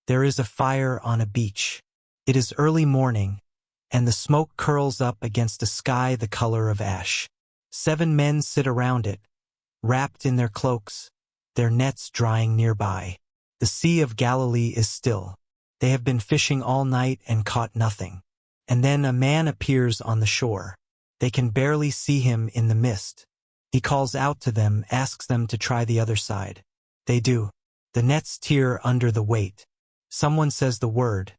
There is a fire on a beach. It is early morning, and the smoke curls up against a sky the color of ash. 7 men sit around it, wrapped in their cloaks, their nets drying nearby. The Sea of Galilee is still. They have been fishing all night and caught nothing. And then a man appears on the shore. They can barely see him in the mist. He calls out to them, asks them to try the other side. They do. The nets tear under the weight. Someone says the word.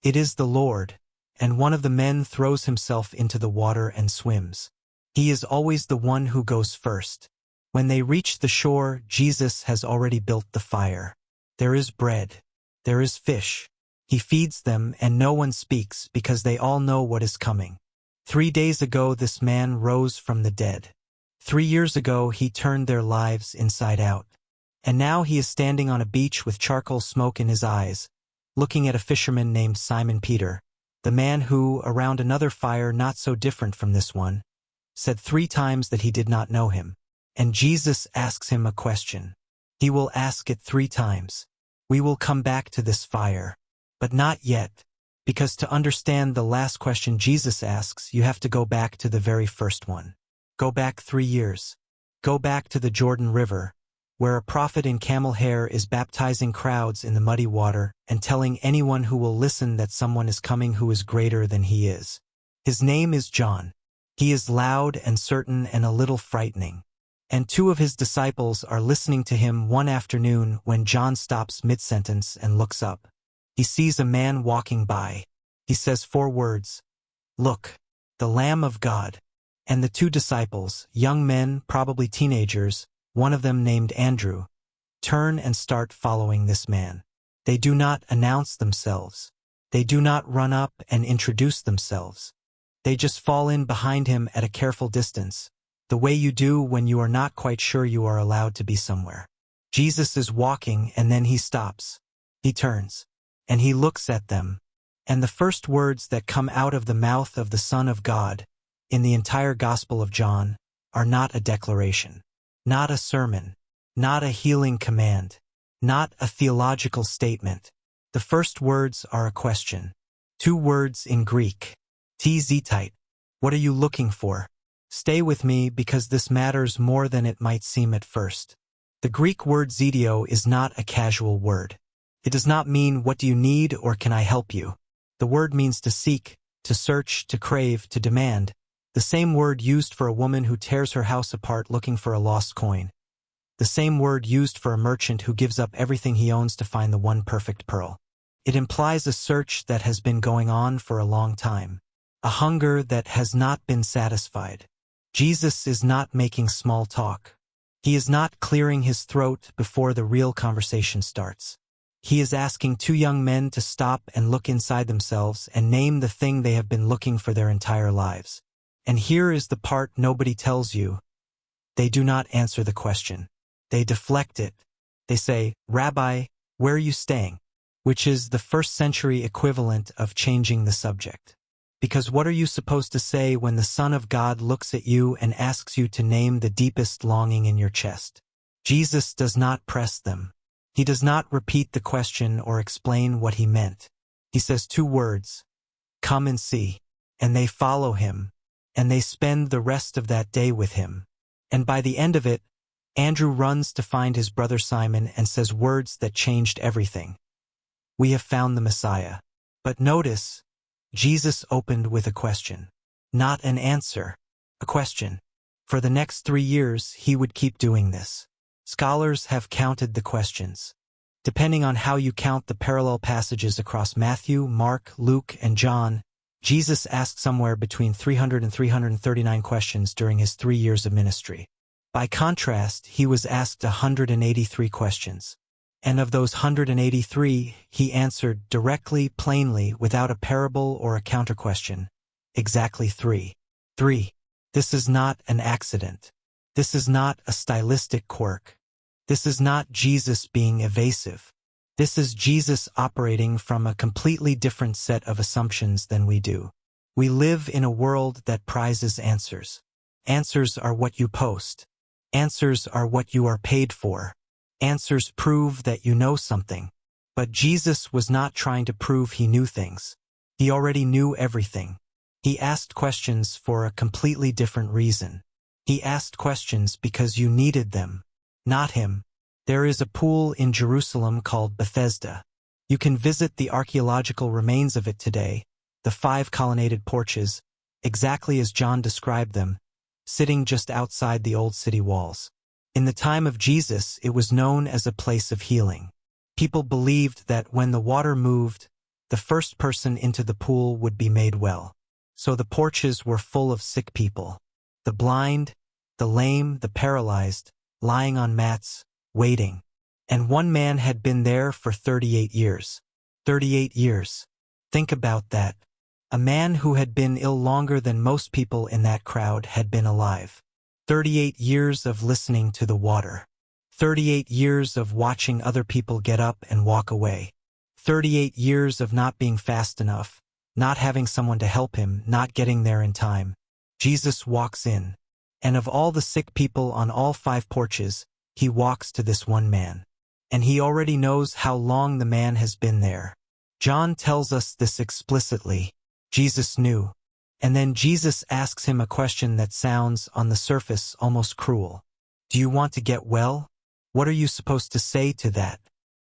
It is the Lord, and one of the men throws himself into the water and swims. He is always the one who goes first. When they reach the shore, Jesus has already built the fire. There is bread. There is fish. He feeds them, and no one speaks because they all know what is coming. 3 days ago this man rose from the dead. 3 years ago he turned their lives inside out. And now he is standing on a beach with charcoal smoke in his eyes, looking at a fisherman named Simon Peter, the man who, around another fire not so different from this one, said 3 times that he did not know him. And Jesus asks him a question. He will ask it 3 times. We will come back to this fire. But not yet, because to understand the last question Jesus asks, you have to go back to the very first one. Go back 3 years. Go back to the Jordan River, where a prophet in camel hair is baptizing crowds in the muddy water and telling anyone who will listen that someone is coming who is greater than he is. His name is John. He is loud and certain and a little frightening. And 2 of his disciples are listening to him one afternoon when John stops mid-sentence and looks up. He sees a man walking by. He says 4 words. Look, the Lamb of God. And the 2 disciples, young men, probably teenagers, one of them named Andrew, turn and start following this man. They do not announce themselves. They do not run up and introduce themselves. They just fall in behind him at a careful distance, the way you do when you are not quite sure you are allowed to be somewhere. Jesus is walking and then he stops. He turns. And he looks at them. And the first words that come out of the mouth of the Son of God, in the entire Gospel of John, are not a declaration, not a sermon, not a healing command, not a theological statement. The first words are a question. 2 words in Greek. Tzitite. What are you looking for? Stay with me because this matters more than it might seem at first. The Greek word zetio is not a casual word. It does not mean what do you need or can I help you. The word means to seek, to search, to crave, to demand. The same word used for a woman who tears her house apart looking for a lost coin. The same word used for a merchant who gives up everything he owns to find the one perfect pearl. It implies a search that has been going on for a long time. A hunger that has not been satisfied. Jesus is not making small talk. He is not clearing his throat before the real conversation starts. He is asking 2 young men to stop and look inside themselves and name the thing they have been looking for their entire lives. And here is the part nobody tells you. They do not answer the question. They deflect it. They say, Rabbi, where are you staying? Which is the 1st century equivalent of changing the subject. Because what are you supposed to say when the Son of God looks at you and asks you to name the deepest longing in your chest? Jesus does not press them. He does not repeat the question or explain what he meant. He says 2 words. Come and see. And they follow him. And they spend the rest of that day with him. And by the end of it, Andrew runs to find his brother Simon and says words that changed everything. We have found the Messiah. But notice, Jesus opened with a question. Not an answer. A question. For the next 3 years, he would keep doing this. Scholars have counted the questions. Depending on how you count the parallel passages across Matthew, Mark, Luke, and John, Jesus asked somewhere between 300 and 339 questions during his 3 years of ministry. By contrast, he was asked 183 questions. And of those 183, he answered directly, plainly, without a parable or a counter-question. Exactly 3. 3. This is not an accident. This is not a stylistic quirk. This is not Jesus being evasive. This is Jesus operating from a completely different set of assumptions than we do. We live in a world that prizes answers. Answers are what you post. Answers are what you are paid for. Answers prove that you know something. But Jesus was not trying to prove he knew things. He already knew everything. He asked questions for a completely different reason. He asked questions because you needed them, not him. There is a pool in Jerusalem called Bethesda. You can visit the archaeological remains of it today, the 5 colonnaded porches, exactly as John described them, sitting just outside the old city walls. In the time of Jesus, it was known as a place of healing. People believed that when the water moved, the first person into the pool would be made well. So the porches were full of sick people. The blind, the lame, the paralyzed, lying on mats, waiting. And one man had been there for 38 years. 38 years. Think about that. A man who had been ill longer than most people in that crowd had been alive. 38 years of listening to the water. 38 years of watching other people get up and walk away. 38 years of not being fast enough, not having someone to help him, not getting there in time. Jesus walks in. And of all the sick people on all 5 porches, he walks to this one man. And he already knows how long the man has been there. John tells us this explicitly. Jesus knew. And then Jesus asks him a question that sounds, on the surface, almost cruel. Do you want to get well? What are you supposed to say to that?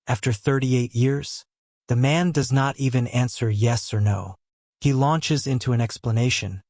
After 38 years? The man does not even answer yes or no. He launches into an explanation.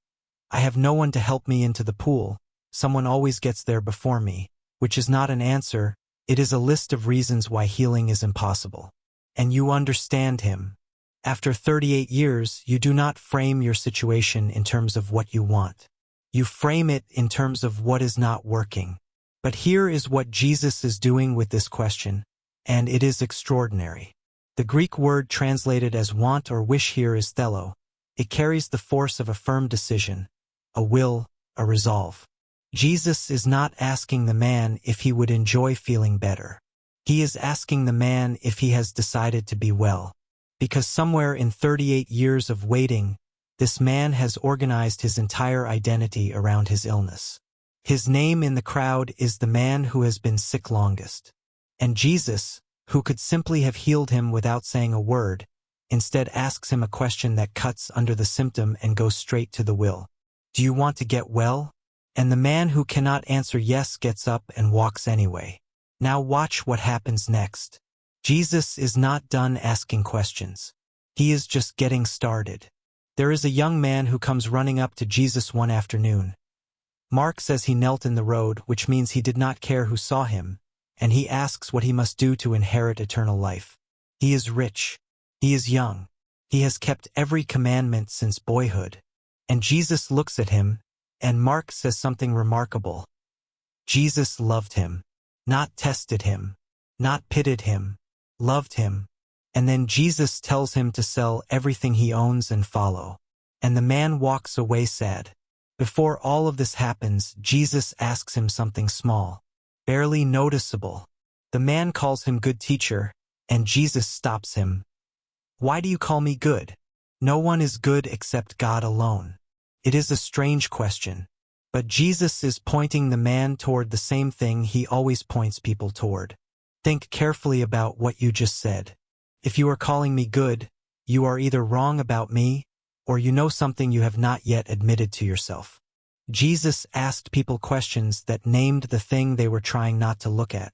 I have no one to help me into the pool. Someone always gets there before me, which is not an answer. It is a list of reasons why healing is impossible. And you understand him. After 38 years, you do not frame your situation in terms of what you want. You frame it in terms of what is not working. But here is what Jesus is doing with this question, and it is extraordinary. The Greek word translated as want or wish here is thelo. It carries the force of a firm decision, a will, a resolve. Jesus is not asking the man if he would enjoy feeling better. He is asking the man if he has decided to be well. Because somewhere in 38 years of waiting, this man has organized his entire identity around his illness. His name in the crowd is the man who has been sick longest. And Jesus, who could simply have healed him without saying a word, instead asks him a question that cuts under the symptom and goes straight to the will. Do you want to get well? And the man who cannot answer yes gets up and walks anyway. Now watch what happens next. Jesus is not done asking questions. He is just getting started. There is a young man who comes running up to Jesus one afternoon. Mark says he knelt in the road, which means he did not care who saw him, and he asks what he must do to inherit eternal life. He is rich. He is young. He has kept every commandment since boyhood. And Jesus looks at him, and Mark says something remarkable. Jesus loved him, not tested him, not pitted him, loved him. And then Jesus tells him to sell everything he owns and follow. And the man walks away sad. Before all of this happens, Jesus asks him something small, barely noticeable. The man calls him good teacher, and Jesus stops him. Why do you call me good? No one is good except God alone. It is a strange question, but Jesus is pointing the man toward the same thing he always points people toward. Think carefully about what you just said. If you are calling me good, you are either wrong about me, or you know something you have not yet admitted to yourself. Jesus asked people questions that named the thing they were trying not to look at.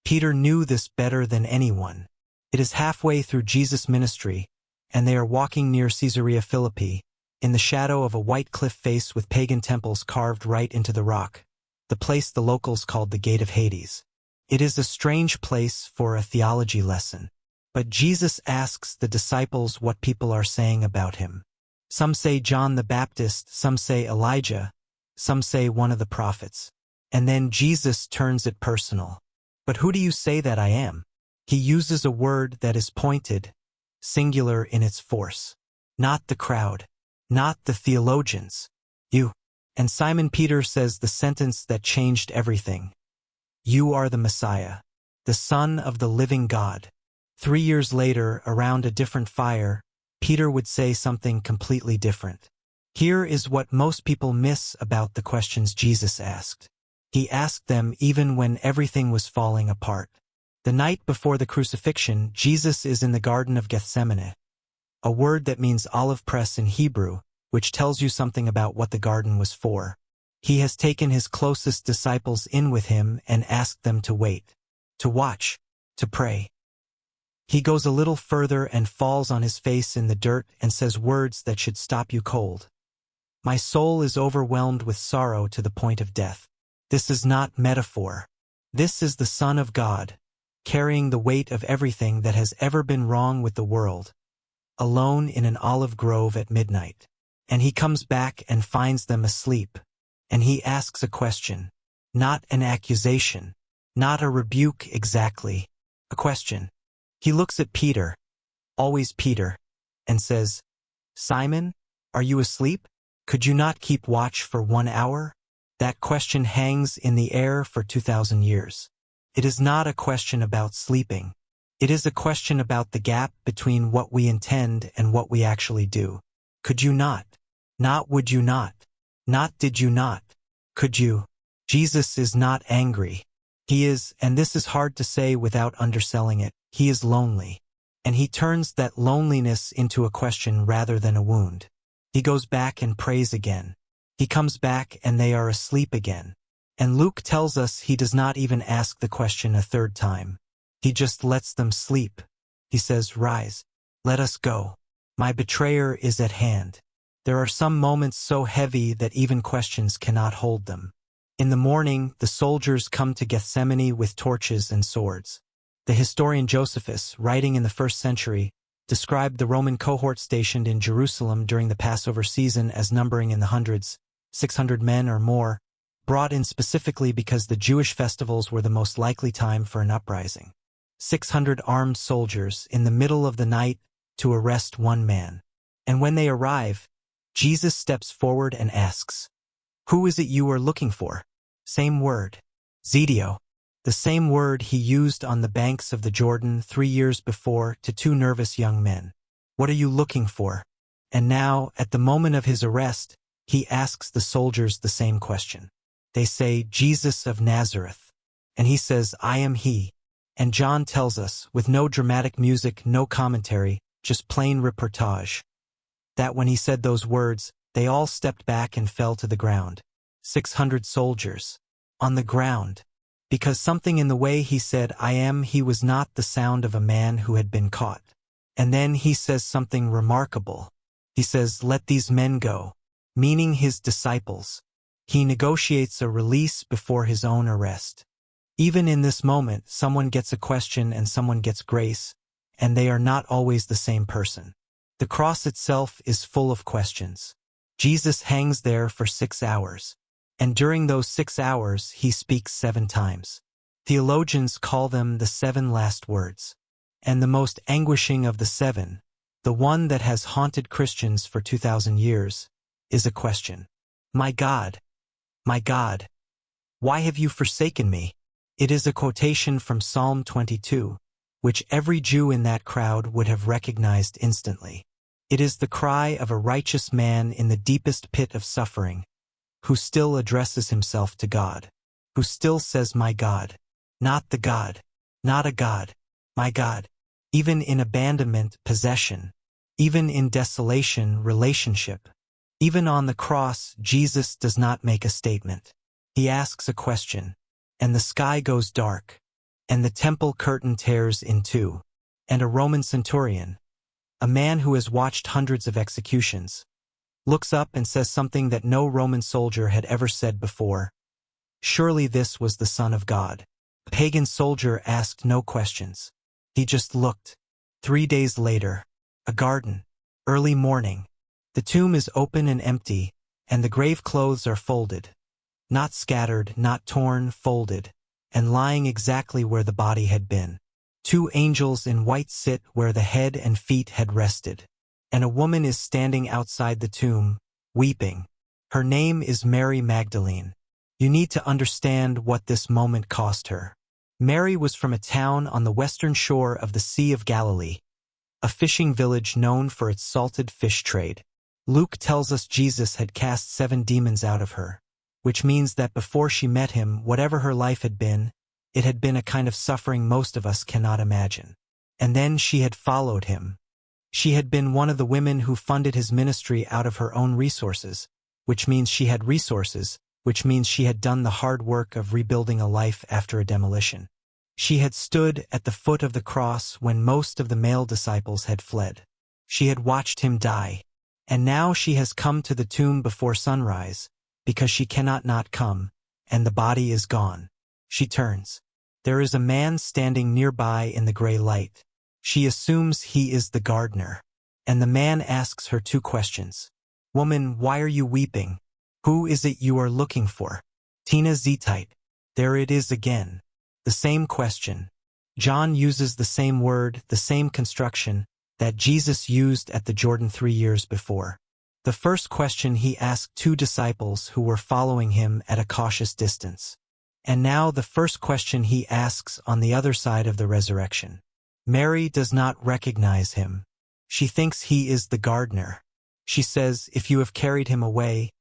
Peter knew this better than anyone. It is halfway through Jesus' ministry, and they are walking near Caesarea Philippi, in the shadow of a white cliff face with pagan temples carved right into the rock, the place the locals called the Gate of Hades. It is a strange place for a theology lesson. But Jesus asks the disciples what people are saying about him. Some say John the Baptist, some say Elijah, some say one of the prophets. And then Jesus turns it personal. But who do you say that I am? He uses a word that is pointed, singular in its force. Not the crowd. Not the theologians. You. And Simon Peter says the sentence that changed everything. You are the Messiah, the Son of the living God. 3 years later, around a different fire, Peter would say something completely different. Here is what most people miss about the questions Jesus asked. He asked them even when everything was falling apart. The night before the crucifixion, Jesus is in the Garden of Gethsemane, a word that means olive press in Hebrew, which tells you something about what the garden was for. He has taken his closest disciples in with him and asked them to wait, to watch, to pray. He goes a little further and falls on his face in the dirt and says words that should stop you cold. My soul is overwhelmed with sorrow to the point of death. This is not metaphor. This is the Son of God, carrying the weight of everything that has ever been wrong with the world, alone in an olive grove at midnight. And he comes back and finds them asleep, and he asks a question, not an accusation, not a rebuke exactly, a question. He looks at Peter, always Peter, and says, "Simon, are you asleep? Could you not keep watch for 1 hour?" That question hangs in the air for 2,000 years. It is not a question about sleeping. It is a question about the gap between what we intend and what we actually do. Could you not? Not would you not? Not did you not? Could you? Jesus is not angry. He is, and this is hard to say without underselling it, he is lonely. And he turns that loneliness into a question rather than a wound. He goes back and prays again. He comes back and they are asleep again. And Luke tells us he does not even ask the question a third time. He just lets them sleep. He says, "Rise. Let us go. My betrayer is at hand." There are some moments so heavy that even questions cannot hold them. In the morning, the soldiers come to Gethsemane with torches and swords. The historian Josephus, writing in the 1st century, described the Roman cohort stationed in Jerusalem during the Passover season as numbering in the hundreds, 600 men or more, brought in specifically because the Jewish festivals were the most likely time for an uprising. 600 armed soldiers in the middle of the night to arrest one man. And when they arrive, Jesus steps forward and asks, "Who is it you are looking for?" Same word, Zedeo, the same word he used on the banks of the Jordan 3 years before to 2 nervous young men. What are you looking for? And now, at the moment of his arrest, he asks the soldiers the same question. They say, "Jesus of Nazareth." And he says, "I am he." And John tells us, with no dramatic music, no commentary, just plain reportage, that when he said those words, they all stepped back and fell to the ground. 600 soldiers. On the ground. Because something in the way he said, "I am he" was not the sound of a man who had been caught. And then he says something remarkable. He says, "Let these men go," meaning his disciples. He negotiates a release before his own arrest. Even in this moment, someone gets a question and someone gets grace, and they are not always the same person. The cross itself is full of questions. Jesus hangs there for 6 hours, and during those 6 hours he speaks 7 times. Theologians call them the 7 last words. And the most anguishing of the 7, the one that has haunted Christians for 2,000 years, is a question. My God, why have you forsaken me?" It is a quotation from Psalm 22, which every Jew in that crowd would have recognized instantly. It is the cry of a righteous man in the deepest pit of suffering, who still addresses himself to God, who still says, "My God," not the God, not a God, my God. Even in abandonment, possession, even in desolation, relationship, even on the cross, Jesus does not make a statement. He asks a question, and the sky goes dark, and the temple curtain tears in two, and a Roman centurion, a man who has watched hundreds of executions, looks up and says something that no Roman soldier had ever said before. Surely this was the Son of God. The pagan soldier asked no questions. He just looked. 3 days later, a garden, early morning. The tomb is open and empty, and the grave clothes are folded. Not scattered, not torn, folded, and lying exactly where the body had been. 2 angels in white sit where the head and feet had rested. And a woman is standing outside the tomb, weeping. Her name is Mary Magdalene. You need to understand what this moment cost her. Mary was from a town on the western shore of the Sea of Galilee, a fishing village known for its salted fish trade. Luke tells us Jesus had cast 7 demons out of her, which means that before she met him, whatever her life had been, It had been a kind of suffering most of us cannot imagine. And then she had followed him. She had been one of the women who funded his ministry out of her own resources, which means she had resources, which means she had done the hard work of rebuilding a life after a demolition. She had stood at the foot of the cross when most of the male disciples had fled. She had watched him die. And now she has come to the tomb before sunrise, because she cannot not come, and the body is gone. She turns. There is a man standing nearby in the gray light. She assumes he is the gardener. And the man asks her 2 questions. Woman, why are you weeping? Who is it you are looking for? Tina Zetite. There it is again. The same question. John uses the same word, the same construction, that Jesus used at the Jordan 3 years before. The first question he asked 2 disciples who were following him at a cautious distance. And now the first question he asks on the other side of the resurrection. Mary does not recognize him. She thinks he is the gardener. She says, if you have carried him away,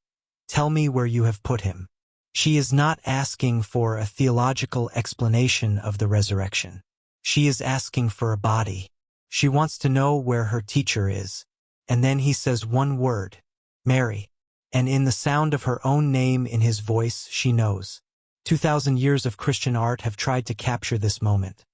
tell me where you have put him. She is not asking for a theological explanation of the resurrection. She is asking for a body. She wants to know where her teacher is. And then he says one word, Mary. And in the sound of her own name in his voice, she knows. 2,000 years of Christian art have tried to capture this moment.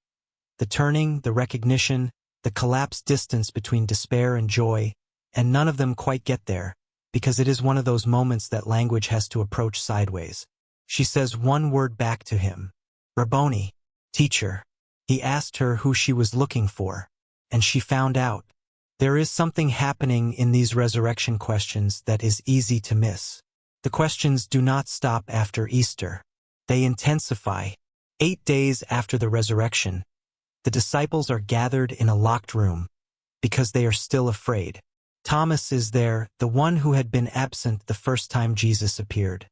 The turning, the recognition, the collapsed distance between despair and joy, and none of them quite get there, because it is one of those moments that language has to approach sideways. She says one word back to him, Rabboni, teacher. He asked her who she was looking for. And she found out. There is something happening in these resurrection questions that is easy to miss. The questions do not stop after Easter. They intensify. 8 days after the resurrection, the disciples are gathered in a locked room because they are still afraid. Thomas is there, the one who had been absent the first time Jesus appeared.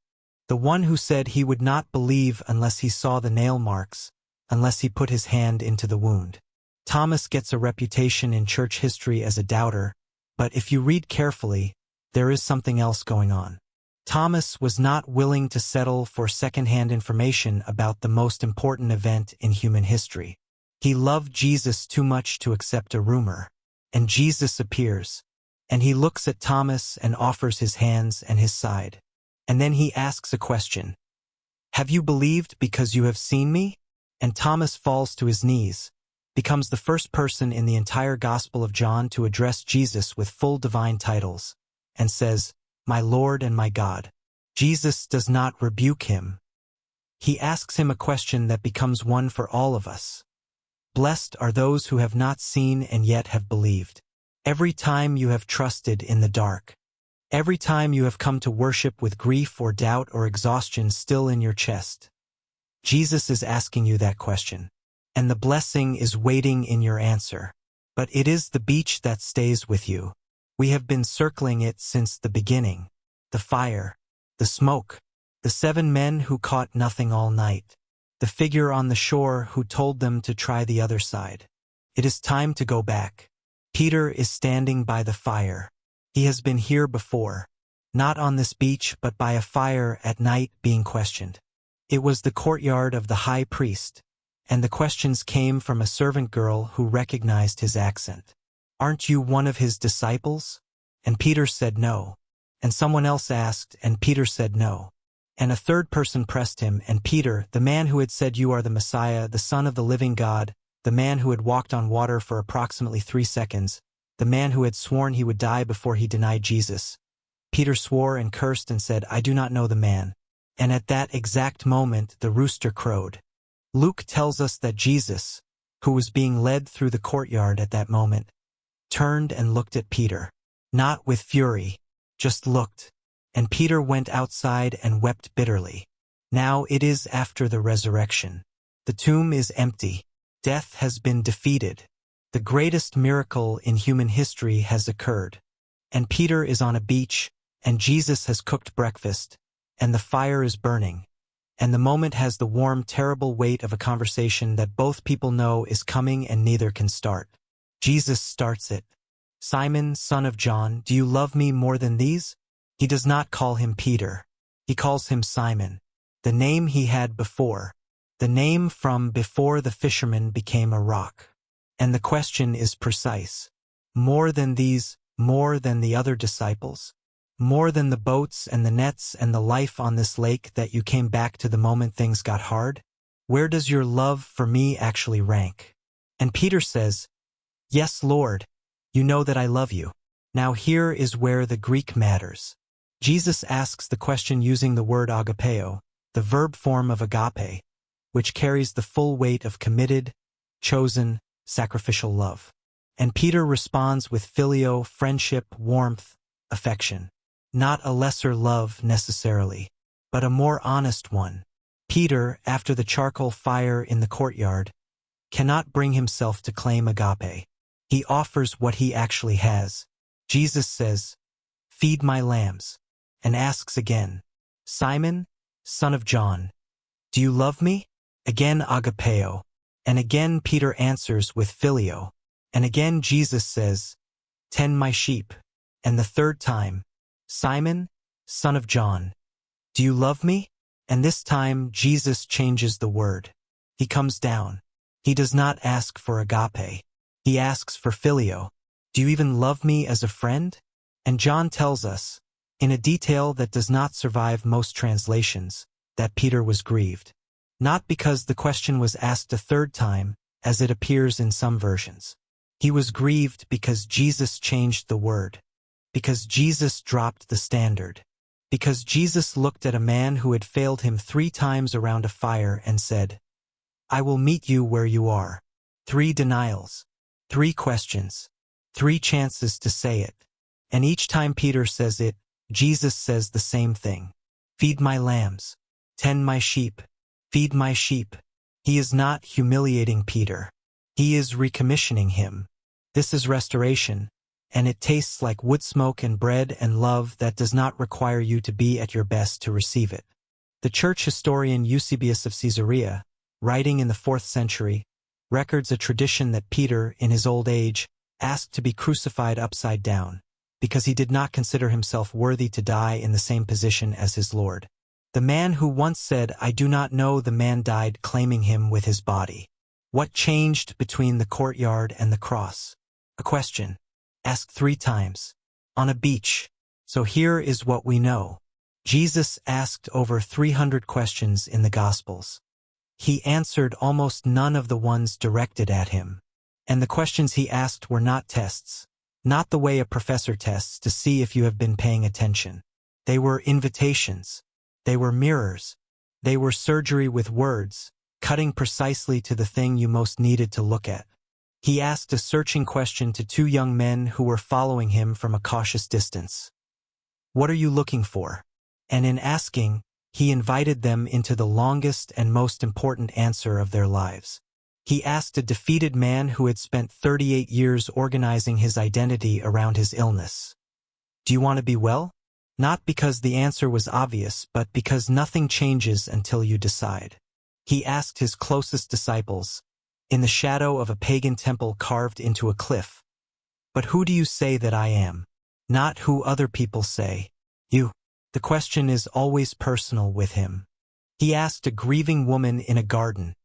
The one who said he would not believe unless he saw the nail marks, unless he put his hand into the wound. Thomas gets a reputation in church history as a doubter, but if you read carefully, there is something else going on. Thomas was not willing to settle for second-hand information about the most important event in human history. He loved Jesus too much to accept a rumor. And Jesus appears, and he looks at Thomas and offers his hands and his side. And then he asks a question. Have you believed because you have seen me? And Thomas falls to his knees, becomes the first person in the entire Gospel of John to address Jesus with full divine titles, and says, My Lord and my God. Jesus does not rebuke him. He asks him a question that becomes one for all of us. Blessed are those who have not seen and yet have believed. Every time you have trusted in the dark, every time you have come to worship with grief or doubt or exhaustion still in your chest, Jesus is asking you that question. And the blessing is waiting in your answer. But it is the beach that stays with you. We have been circling it since the beginning. The fire, the smoke, the 7 men who caught nothing all night, the figure on the shore who told them to try the other side. It is time to go back. Peter is standing by the fire. He has been here before, not on this beach but by a fire at night being questioned. It was the courtyard of the high priest. And the questions came from a servant girl who recognized his accent. Aren't you one of his disciples? And Peter said no. And someone else asked, and Peter said no. And a third person pressed him, and Peter, the man who had said you are the Messiah, the Son of the living God, the man who had walked on water for approximately 3 seconds, the man who had sworn he would die before he denied Jesus. Peter swore and cursed and said, I do not know the man. And at that exact moment the rooster crowed. Luke tells us that Jesus, who was being led through the courtyard at that moment, turned and looked at Peter. Not with fury, just looked. And Peter went outside and wept bitterly. Now it is after the resurrection. The tomb is empty. Death has been defeated. The greatest miracle in human history has occurred. And Peter is on a beach, and Jesus has cooked breakfast, and the fire is burning. And the moment has the warm, terrible weight of a conversation that both people know is coming and neither can start. Jesus starts it. Simon, son of John, do you love me more than these? He does not call him Peter. He calls him Simon, the name he had before, The name from before the fisherman became a rock. And the question is precise. More than these, more than the other disciples? More than the boats and the nets and the life on this lake that you came back to the moment things got hard? Where does your love for me actually rank? And Peter says, "Yes, Lord, you know that I love you." Now here is where the Greek matters. Jesus asks the question using the word agapeo, the verb form of agape, which carries the full weight of committed, chosen, sacrificial love. And Peter responds with phileo, friendship, warmth, affection. Not a lesser love necessarily, but a more honest one. Peter, after the charcoal fire in the courtyard, cannot bring himself to claim agape. He offers what he actually has. Jesus says, "Feed my lambs," and asks again, "Simon, son of John, do you love me?" Again agapeo, and again Peter answers with phileo, and again Jesus says, "Tend my sheep," and the third time, "Simon, son of John, do you love me?" And this time Jesus changes the word. He comes down. He does not ask for agape. He asks for phileo. Do you even love me as a friend? And John tells us, in a detail that does not survive most translations, that Peter was grieved. Not because the question was asked a third time, as it appears in some versions. He was grieved because Jesus changed the word. Because Jesus dropped the standard. Because Jesus looked at a man who had failed him 3 times around a fire and said, "I will meet you where you are." 3 denials. 3 questions. 3 chances to say it. And each time Peter says it, Jesus says the same thing. "Feed my lambs. Tend my sheep. Feed my sheep." He is not humiliating Peter. He is recommissioning him. This is restoration, and it tastes like wood smoke and bread and love that does not require you to be at your best to receive it. The church historian Eusebius of Caesarea, writing in the 4th century, records a tradition that Peter, in his old age, asked to be crucified upside down, because he did not consider himself worthy to die in the same position as his Lord. The man who once said, "I do not know," the man died claiming him with his body. What changed between the courtyard and the cross? A question, asked 3 times, on a beach. So here is what we know. Jesus asked over 300 questions in the Gospels. He answered almost none of the ones directed at him. And the questions he asked were not tests, not the way a professor tests to see if you have been paying attention. They were invitations. They were mirrors. They were surgery with words, cutting precisely to the thing you most needed to look at. He asked a searching question to 2 young men who were following him from a cautious distance. "What are you looking for?" And in asking, he invited them into the longest and most important answer of their lives. He asked a defeated man who had spent 38 years organizing his identity around his illness, "Do you want to be well?" Not because the answer was obvious, but because nothing changes until you decide. He asked his closest disciples, in the shadow of a pagan temple carved into a cliff, "But who do you say that I am?" Not who other people say. You. The question is always personal with him. He asked a grieving woman in a garden,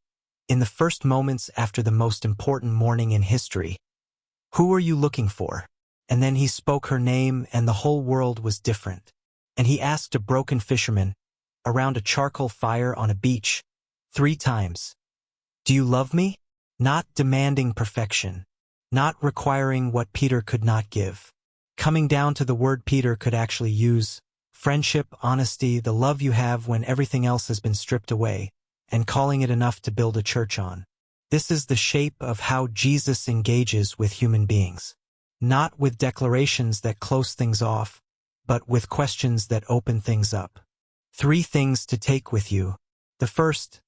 in the first moments after the most important morning in history, "Who are you looking for?" And then he spoke her name and the whole world was different. And he asked a broken fisherman, around a charcoal fire on a beach, 3 times, "Do you love me?" Not demanding perfection. Not requiring what Peter could not give. Coming down to the word Peter could actually use, friendship, honesty, the love you have when everything else has been stripped away, and calling it enough to build a church on. This is the shape of how Jesus engages with human beings. Not with declarations that close things off, but with questions that open things up. 3 things to take with you. The first,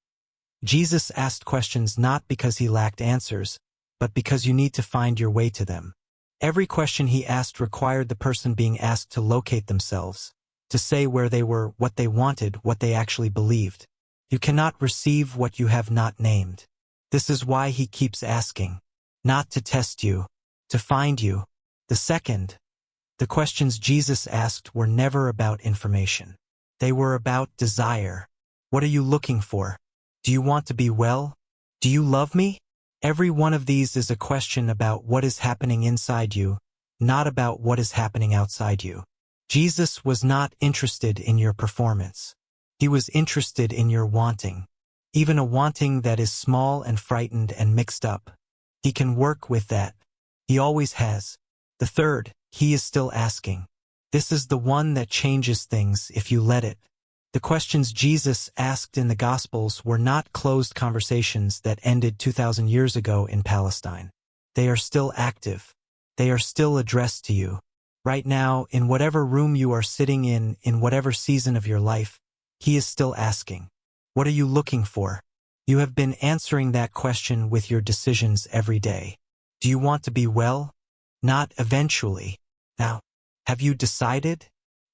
Jesus asked questions not because he lacked answers, but because you need to find your way to them. Every question he asked required the person being asked to locate themselves, to say where they were, what they wanted, what they actually believed. You cannot receive what you have not named. This is why he keeps asking. Not to test you, to find you. The second, the questions Jesus asked were never about information. They were about desire. What are you looking for? Do Do you want to be well? Do you love me? Every one of these is a question about what is happening inside you, not about what is happening outside you. Jesus was not interested in your performance. He was interested in your wanting, even a wanting that is small and frightened and mixed up. He can work with that. He always has. The third, he is still asking. This is the one that changes things if you let it. The questions Jesus asked in the Gospels were not closed conversations that ended 2,000 years ago in Palestine. They are still active. They are still addressed to you. Right now, in whatever room you are sitting in whatever season of your life, he is still asking. What are you looking for? You have been answering that question with your decisions every day. Do you want to be well? Not eventually. Now, have you decided?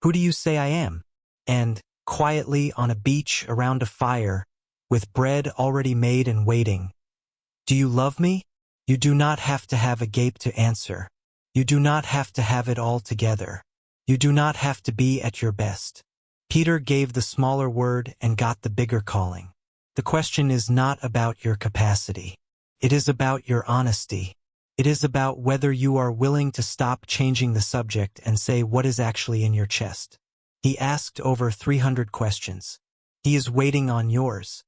Who do you say I am? And, quietly on a beach around a fire, with bread already made and waiting. Do you love me? You do not have to have a gape to answer. You do not have to have it all together. You do not have to be at your best. Peter gave the smaller word and got the bigger calling. The question is not about your capacity. It is about your honesty. It is about whether you are willing to stop changing the subject and say what is actually in your chest. He asked over 300 questions. He is waiting on yours.